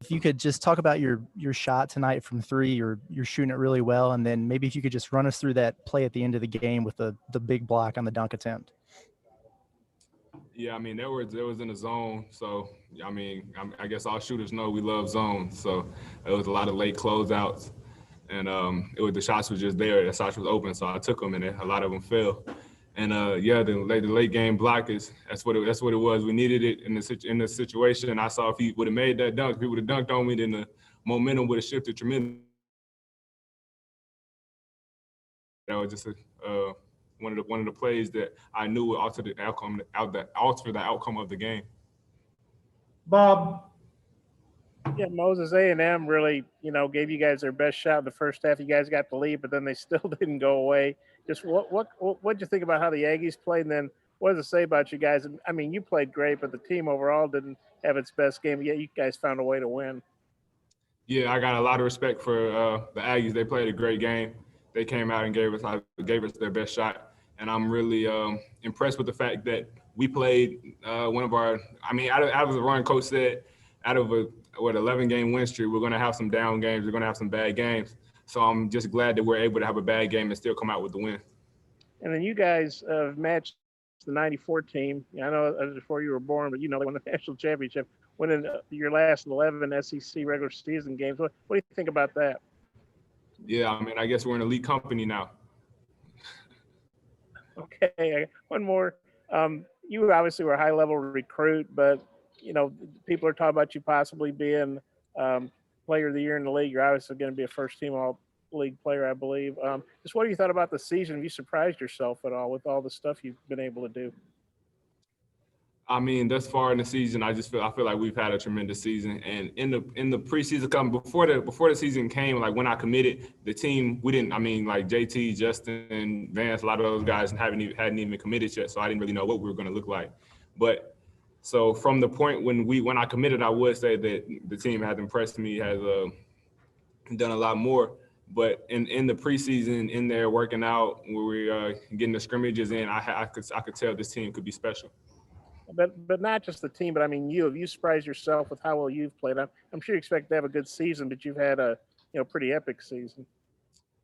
if you could just talk about your shot tonight from three. You're shooting it really well, and then maybe if you could just run us through that play at the end of the game with the big block on the dunk attempt. Yeah, I mean, there was in the zone. So, I mean, I guess all shooters know we love zones. So it was a lot of late closeouts. And the shots were just there. The shots was open, so I took them, and a lot of them fell. And the late game block that's what it was. We needed it in the situation. I saw if he would have made that dunk, if he would have dunked on me, then the momentum would have shifted tremendously. That was just one of the plays that I knew would alter the outcome of the game. Bob. Yeah, Moses A&M really, gave you guys their best shot in the first half. You guys got the lead, but then they still didn't go away. Just what'd you think about how the Aggies played, and then what does it say about you guys? I mean, you played great, but the team overall didn't have its best game. Yet you guys found a way to win. Yeah, I got a lot of respect for the Aggies. They played a great game. They came out and gave us their best shot, and I'm really impressed with the fact that we played one of our. I mean, out of the run, coach said, out of a 11-game win streak, we're going to have some down games. We're going to have some bad games. So I'm just glad that we're able to have a bad game and still come out with the win. And then you guys matched the '94 team. I know that was before you were born, but they won the national championship, winning your last 11 SEC regular season games. What do you think about that? Yeah, I mean, I guess we're in elite company now. Okay, one more. You obviously were a high-level recruit, but people are talking about you possibly being player of the year in the league. You're obviously going to be a first-team all-league player, I believe. Just what do you thought about the season? Have you surprised yourself at all with all the stuff you've been able to do? I mean, thus far in the season, I feel like we've had a tremendous season. And in the preseason coming before the season came, like when I committed, the team we didn't. I mean, like JT, Justin, Vance, a lot of those guys hadn't even committed yet, so I didn't really know what we were going to look like. But so from the point when I committed, I would say that the team has impressed me, has done a lot more. But in the preseason, in there working out, where we're getting the scrimmages in, I could tell this team could be special. But not just the team, but I mean have you surprised yourself with how well you've played? I'm sure you expect to have a good season, but you've had a pretty epic season.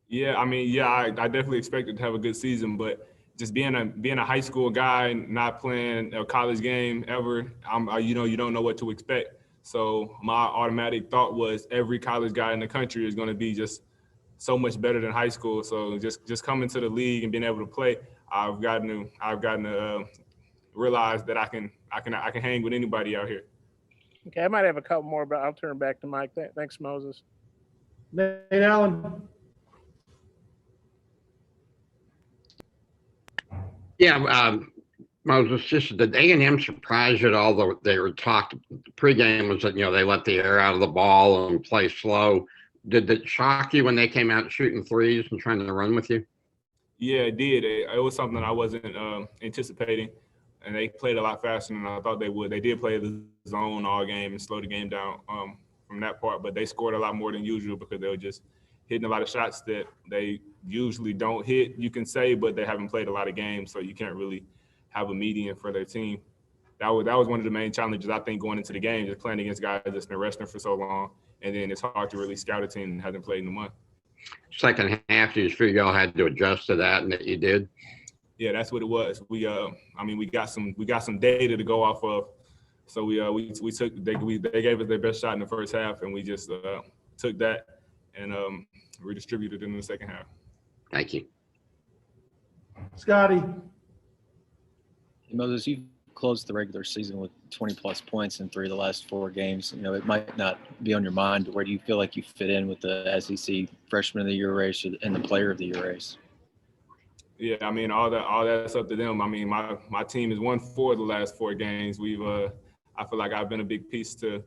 Yeah, I mean, I definitely expected to have a good season, but just being a high school guy, not playing a college game ever, you don't know what to expect. So my automatic thought was every college guy in the country is going to be just so much better than high school. So just coming to the league and being able to play, I've gotten to realize that I can hang with anybody out here. Okay, I might have a couple more, but I'll turn back to Mike. Thanks, Moses. Nate Allen. Yeah, Moses, just did A&M surprise you at all? They were talked pregame was that they let the air out of the ball and play slow. Did it shock you when they came out shooting threes and trying to run with you? Yeah, it did. It was something I wasn't anticipating, and they played a lot faster than I thought they would. They did play the zone all game and slow the game down from that part, but they scored a lot more than usual because they were just hitting a lot of shots that they usually don't hit, you can say, but they haven't played a lot of games, so you can't really have a median for their team. That was one of the main challenges, I think, going into the game, just playing against guys that's been resting for so long, and then it's hard to really scout a team that hasn't played in a month. Second half, do you feel y'all had to adjust to that, and that you did? Yeah, that's what it was. We got some data to go off of, so they gave us their best shot in the first half, and we just took that and redistributed it in the second half. Thank you. Scotty. Moses, you've closed the regular season with 20-plus points in 3 of the last 4 games. It might not be on your mind, but where do you feel like you fit in with the SEC Freshman of the Year race and the Player of the Year race? Yeah, I mean, all that's up to them. I mean, my team has won 4 of the last 4 games. I feel like I've been a big piece to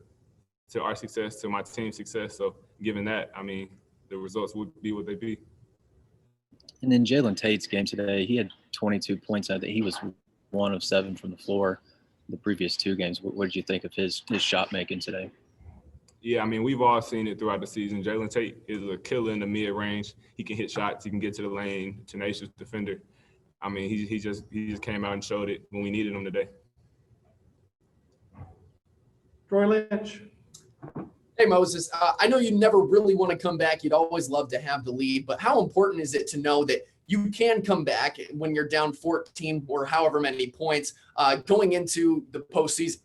our success, to my team's success. So given that, I mean, the results would be what they be. And then Jalen Tate's game today, he had 22 points. I think he was 1 of 7 from the floor the previous 2 games. What did you think of his shot making today? Yeah, I mean, we've all seen it throughout the season. Jalen Tate is a killer in the mid-range. He can hit shots. He can get to the lane. Tenacious defender. I mean, he just came out and showed it when we needed him today. Troy Lynch. Hey, Moses, I know you never really want to come back. You'd always love to have the lead, but how important is it to know that you can come back when you're down 14 or however many points going into the postseason?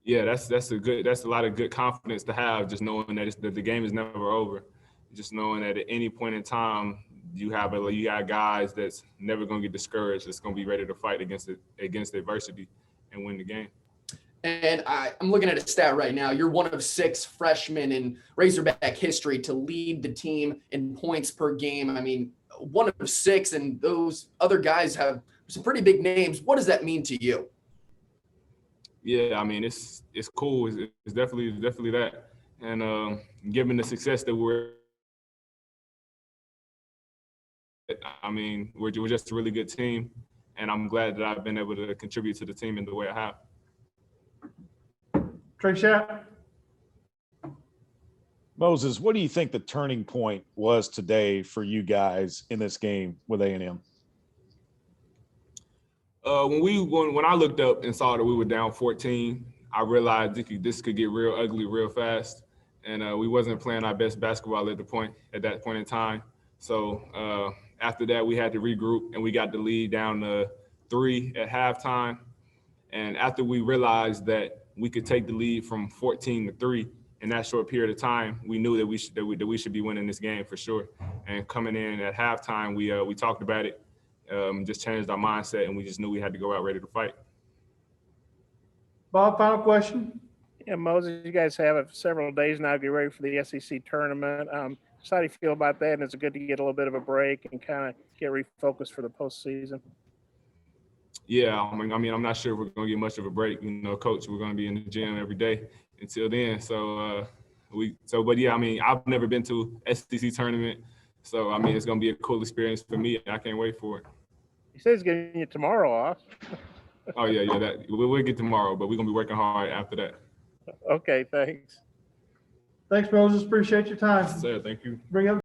Yeah, that's a lot of good confidence to have, just knowing that the game is never over. Just knowing that at any point in time you got guys that's never going to get discouraged, that's going to be ready to fight against adversity and win the game. And I'm looking at a stat right now. You're one of 6 freshmen in Razorback history to lead the team in points per game. I mean, one of 6, and those other guys have some pretty big names. What does that mean to you? Yeah, I mean, it's cool. It's definitely that. And given the success that we're just a really good team, and I'm glad that I've been able to contribute to the team in the way I have. Trey Schapp. Moses, what do you think the turning point was today for you guys in this game with A&M? When I looked up and saw that we were down 14, I realized this could get real ugly real fast, and we wasn't playing our best basketball at that point in time. So after that, we had to regroup, and we got the lead down to 3 at halftime. And after we realized that we could take the lead from 14 to 3 in that short period of time, we knew that we should be winning this game for sure. And coming in at halftime, we talked about it, just changed our mindset, and we just knew we had to go out ready to fight. Bob, final question. Yeah, Moses, you guys have several days now to get ready for the SEC tournament. How do you feel about that? And is it good to get a little bit of a break and kind of get refocused for the postseason? Yeah, I mean, I'm not sure if we're going to get much of a break. Coach, we're going to be in the gym every day until then. But yeah, I mean, I've never been to SEC tournament, so I mean, it's going to be a cool experience for me. I can't wait for it. He says he's giving you tomorrow off. Oh yeah, we'll get tomorrow, but we're going to be working hard after that. Okay, thanks. Thanks, Moses. Appreciate your time. Sir, thank you. Bring up